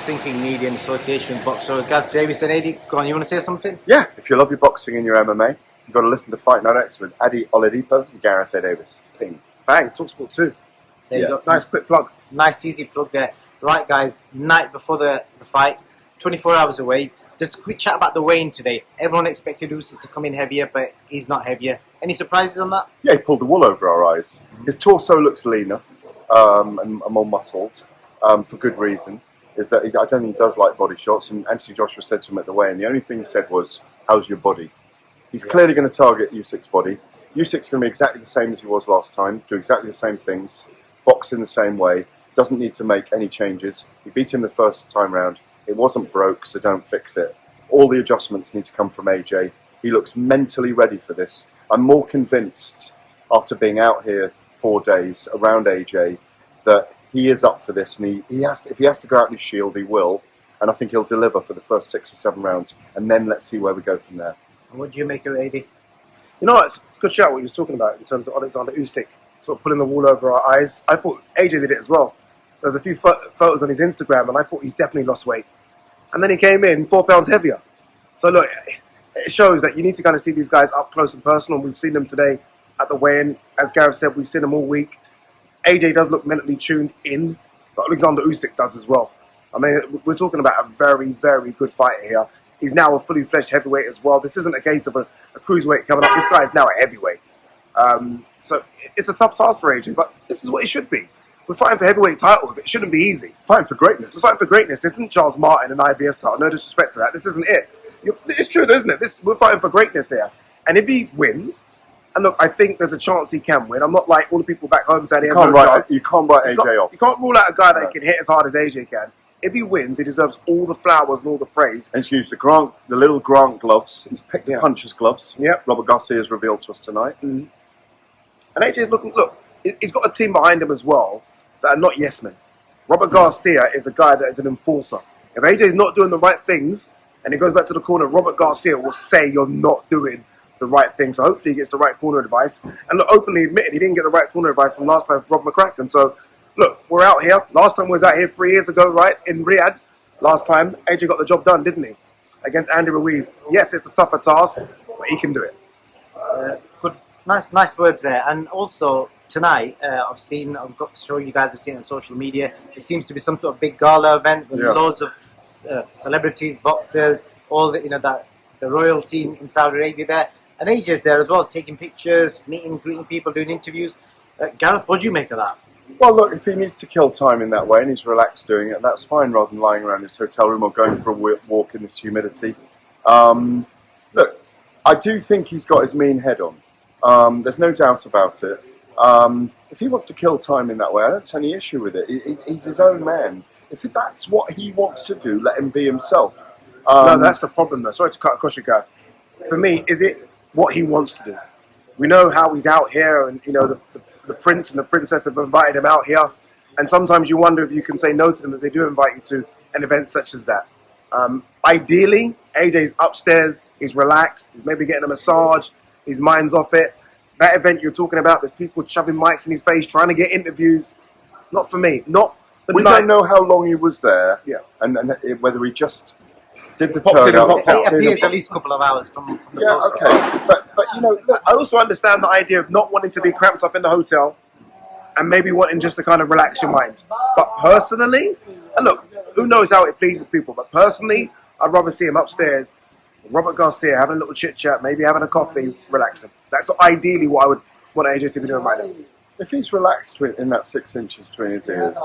Boxing King Media in association with boxer Gareth, Davies and Eddie. Go on, you want to say something? Yeah, if you love your boxing and your MMA, you've got to listen to Fight Night X with Adi Oladipo and Gareth Davies. Ping. Bang, TalkSport 2. There you go. Nice quick plug. Nice easy plug there. Right guys, night before the fight, 24 hours away. Just a quick chat about the weigh-in today. Everyone expected Usyk to come in heavier, but he's not heavier. Any surprises on that? Yeah, he pulled the wool over our eyes. His torso looks leaner and more muscled for good reason. Is that I don't think he does like body shots, and Anthony Joshua said to him at the weigh-in, the only thing he said was, how's your body? He's clearly going to target Usyk's body. Usyk's going to be exactly the same as he was last time, do exactly the same things, box in the same way, doesn't need to make any changes. He beat him the first time round. It wasn't broke, so don't fix it. All the adjustments need to come from AJ. He looks mentally ready for this. I'm more convinced, after being out here 4 days around AJ, that he is up for this, and if he has to go out in his shield, he will. And I think he'll deliver for the first 6 or 7 rounds, and then let's see where we go from there. And what do you make of it, AD? You know, it's a good shout what you were talking about in terms of Alexander Usyk sort of pulling the wool over our eyes. I thought AJ did it as well. There was a few photos on his Instagram, and I thought he's definitely lost weight. And then he came in 4 pounds heavier. So look, it shows that you need to kind of see these guys up close and personal. We've seen them today at the weigh-in. As Gareth said, we've seen them all week. AJ does look mentally tuned in, but Alexander Usyk does as well. I mean, we're talking about a very, very good fighter here. He's now a fully fledged heavyweight as well. This isn't a case of a cruiserweight coming up. This guy is now a heavyweight. So it's a tough task for AJ, but this is what it should be. We're fighting for heavyweight titles. It shouldn't be easy. Fighting for greatness. We're fighting for greatness. This isn't Charles Martin and IBF title. No disrespect to that. This isn't it. It's true, isn't it? We're fighting for greatness here. And if he wins, and look, I think there's a chance he can win. I'm not like all the people back home saying you can't write AJ off. You can't rule out a guy that can hit as hard as AJ can. If he wins, he deserves all the flowers and all the praise. And he's used the little Grant gloves. He's picked the puncher's gloves. Yep. Robert Garcia's revealed to us tonight. Mm. And AJ's looking, look, he's got a team behind him as well that are not yes men. Robert Garcia is a guy that is an enforcer. If AJ's not doing the right things and he goes back to the corner, Robert Garcia will say you're not doing the right thing. So hopefully he gets the right corner advice. And look, openly admitted he didn't get the right corner advice from last time, Rob McCracken. So look, we're out here. Last time we was out here 3 years ago, right, in Riyadh. Last time, AJ got the job done, didn't he? Against Andy Ruiz. Yes, it's a tougher task, but he can do it. Good, nice words there. And also tonight, I've got to show you guys. I've seen it on social media. It seems to be some sort of big gala event with loads of celebrities, boxers, all the royalty in Saudi Arabia there, and AJ's there as well, taking pictures, greeting people, doing interviews. Gareth, what do you make of that? Well, look, if he needs to kill time in that way and he's relaxed doing it, that's fine rather than lying around his hotel room or going for a walk in this humidity. Look, I do think he's got his mean head on. There's no doubt about it. If he wants to kill time in that way, I don't see any issue with it. He's his own man. If that's what he wants to do, let him be himself. No, that's the problem though. Sorry to cut across you, Gareth. For me, is it what he wants to do? We know how he's out here, and the prince and the princess have invited him out here, and sometimes you wonder if you can say no to them if they do invite you to an event such as that. Ideally, AJ's upstairs, he's relaxed, he's maybe getting a massage, his mind's off it. That event you're talking about, there's people shoving mics in his face, trying to get interviews. Not for me. We don't know how long he was there, and whether he just did the turn up. It appears at least a couple of hours from the process. Okay, but look, I also understand the idea of not wanting to be cramped up in the hotel and maybe wanting just to kind of relax your mind. But personally, and look, who knows how it pleases people, but personally, I'd rather see him upstairs, Robert Garcia, having a little chit-chat, maybe having a coffee, relaxing. That's ideally what I would want AJ to be doing right now. If he's relaxed in that 6 inches between his ears,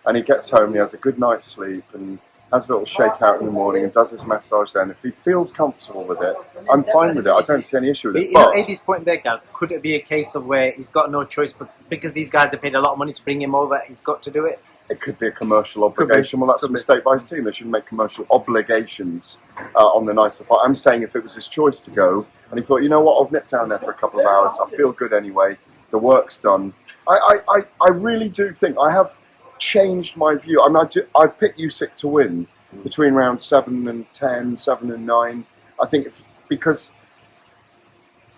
and he gets home, he has a good night's sleep, and has a little shakeout in the morning and does his massage then, if he feels comfortable with it, I'm fine with it. I don't see any issue with it. You know, AD's point there, Gareth, could it be a case of where he's got no choice, but because these guys have paid a lot of money to bring him over, he's got to do it? It could be a commercial obligation. Well, that's a mistake by his team. They shouldn't make commercial obligations on the night of the fight. I'm saying if it was his choice to go, and he thought, you know what, I'll nip down there for a couple of hours. I feel good anyway. The work's done. I really do think I have changed my view. I mean, I've picked Usyk to win between rounds 7 and 10, 7 and 9. I think because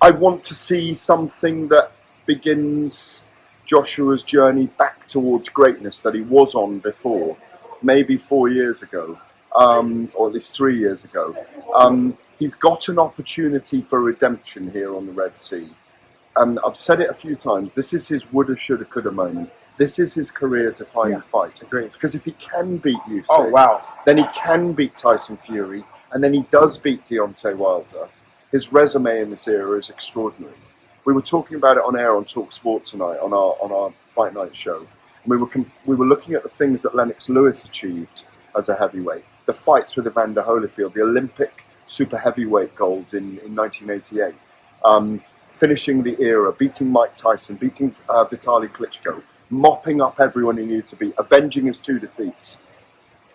I want to see something that begins Joshua's journey back towards greatness that he was on before. maybe 4 years ago, or at least 3 years ago. He's got an opportunity for redemption here on the Red Sea. I've said it a few times. This is his woulda, shoulda, coulda moment. This is his career-defining fight. Agreed. Because if he can beat Usyk, then he can beat Tyson Fury, and then he does beat Deontay Wilder. His resume in this era is extraordinary. We were talking about it on air on Talk Sport tonight on our Fight Night show. And we were looking at the things that Lennox Lewis achieved as a heavyweight. The fights with Evander Holyfield, the Olympic super heavyweight gold in 1988. Finishing the era, beating Mike Tyson, beating Vitaly Klitschko, mopping up everyone he needed to beat, avenging his 2 defeats.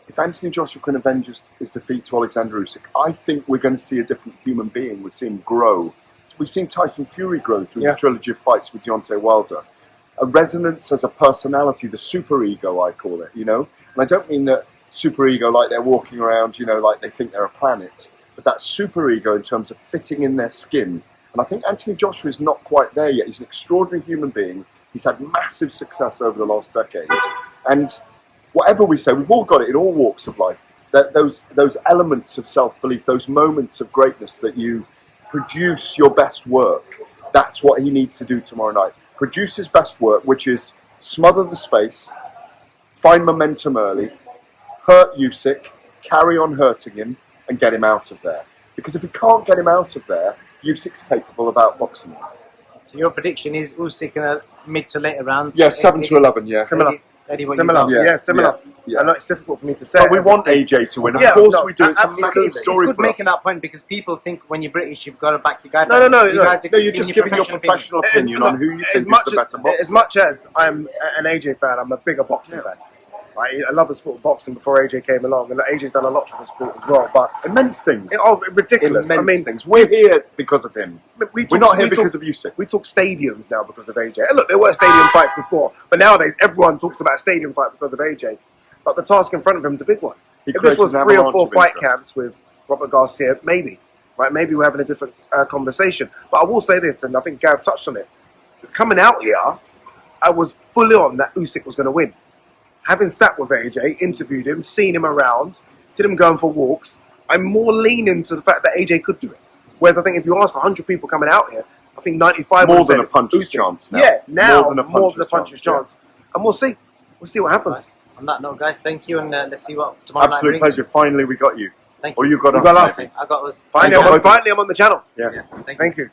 If Anthony Joshua can avenge his defeat to Alexander Usyk, I think we're going to see a different human being. We've seen him grow. We've seen Tyson Fury grow through the trilogy of fights with Deontay Wilder. A resonance as a personality, the super ego, I call it, you know? And I don't mean that super ego like they're walking around, you know, like they think they're a planet, but that super ego in terms of fitting in their skin. And I think Anthony Joshua is not quite there yet. He's an extraordinary human being. He's had massive success over the last decade. And whatever we say, we've all got it in all walks of life. That those elements of self-belief, those moments of greatness that you produce your best work, that's what he needs to do tomorrow night. Produce his best work, which is smother the space, find momentum early, hurt Usyk, carry on hurting him, and get him out of there. Because if he can't get him out of there, Usyk's capable of outboxing him. So your prediction is Usyk in a mid to later rounds? Yeah, 7 to 11, yeah. Similar. Yeah. Similar. Yeah. I know it's difficult for me to say. But we want AJ to win. Of course we do. It's a massive story It's good for making us. that point because people think when you're British, you've got to back your guy. No, you're just giving your professional opinion on who you think is the better boxer. As much as I'm an AJ fan, I'm a bigger boxing fan. I love the sport of boxing before AJ came along, and AJ's done a lot for the sport as well. But immense things. Ridiculous. Immense things. We're here because of him. We're not here because of Usyk. We talk stadiums now because of AJ. And look, there were stadium fights before, but nowadays everyone talks about stadium fight because of AJ. But the task in front of him is a big one. If this was 3 or 4 fight camps with Robert Garcia, maybe, right? Maybe we're having a different conversation. But I will say this, and I think Gareth touched on it. Coming out here, I was fully on that Usyk was going to win. Having sat with AJ, interviewed him, seen him around, seen him going for walks, I'm more leaning to the fact that AJ could do it. Whereas I think if you ask 100 people coming out here, I think 95 more than a puncher's chance now. Yeah, now more than a puncher's chance. And we'll see. We'll see what happens. Right. On that note, guys, thank you, and let's see what tomorrow night brings. Absolute pleasure. Finally, we got you. Thank you. Or you got You got us. us. I got us. Finally, I'm on the channel. Yeah. Thank you. Thank you.